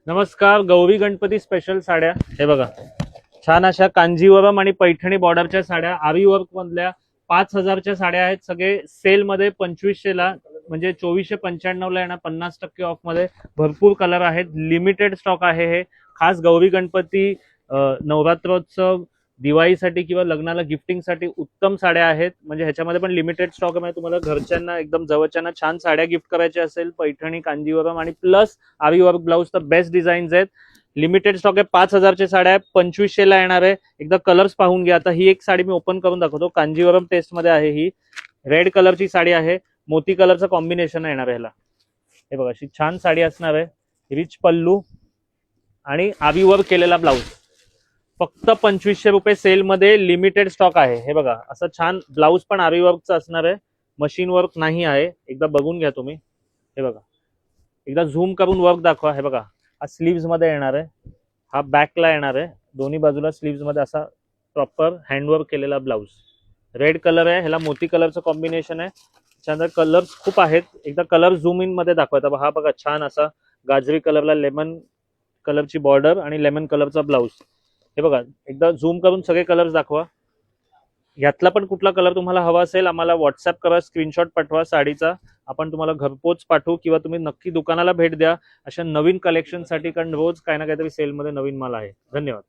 नमस्कार, गौरी गणपती स्पेशल साड्या हे बघा. छान अशा कांजीवरम आणि पैठणी बॉर्डरच्या साड्या आरी वर्क मधल्या 5,000च्या साड्या आहेत. सगळे सेल मध्ये 2500 ला म्हणजे 2495 ला येणार 50% ऑफ मध्ये. भरपूर कलर आहेत, लिमिटेड स्टॉक आहे. हे खास गौरी गणपती, नवरात्रोत्सव, दिवाळीसाठी किंवा लग्नाला गिफ्टिंगसाठी उत्तम साड्या आहेत. म्हणजे ह्याच्यामध्ये पण लिमिटेड स्टॉक आहे. तुम्हाला घरच्यांना एकदम जवळच्यांना छान साड्या गिफ्ट करायच्या असेल, पैठणी कांजीवरम आणि प्लस आरी वर्क ब्लाउज तर बेस्ट डिझाईन्स आहेत. लिमिटेड स्टॉक आहे. 5,000च्या साड्या आहे, 2500 ला येणार आहे. एकदा कलर्स पाहून घ्या. आता ही एक साडी मी ओपन करून दाखवतो. कांजीवरम टेस्ट मध्ये आहे. ही रेड कलरची साडी आहे, मोती कलरचं कॉम्बिनेशन येणार आहे ह्याला. हे बघा, अशी छान साडी असणार आहे. रिच पल्लू आणि आरी वर्क केलेला ब्लाउज. फक्त 2500 रुपये सेल मध्ये, लिमिटेड स्टॉक आहे. हे बघा, असं छान ब्लाउज पण आरी वर्कचं असणार आहे, मशीन वर्क नाही आहे. एकदा बघून घ्या तुम्ही. हे बघा, एकदा झूम करून वर्क दाखवा. हे बघा, हा स्लीव्स मध्ये येणार आहे, हा बॅकला येणार आहे. दोन्ही बाजूला स्लीव्स मध्ये असा प्रॉपर हँडवर्क केलेला ब्लाउज. रेड कलर आहे, ह्याला मोती कलरचं कॉम्बिनेशन आहे. त्याच्यानंतर कलर्स खूप आहेत. एकदा कलर झूम इन मध्ये दाखवता. हा बघा, छान असा गाजरी कलरला लेमन कलरची बॉर्डर आणि लेमन कलरचा ब्लाउज. हे बघा, एकदा झूम करून सगळे कलर्स दाखवा. यातला पण कुठला कलर तुम्हाला हवा असेल आम्हाला व्हॉट्सअप करा, स्क्रीनशॉट पाठवा साडीचा. आपण तुम्हाला घरपोच पाठवू किंवा तुम्ही नक्की दुकानाला भेट द्या अशा नवीन कलेक्शनसाठी, कारण रोज काही ना काहीतरी सेलमध्ये नवीन माल आहे. धन्यवाद.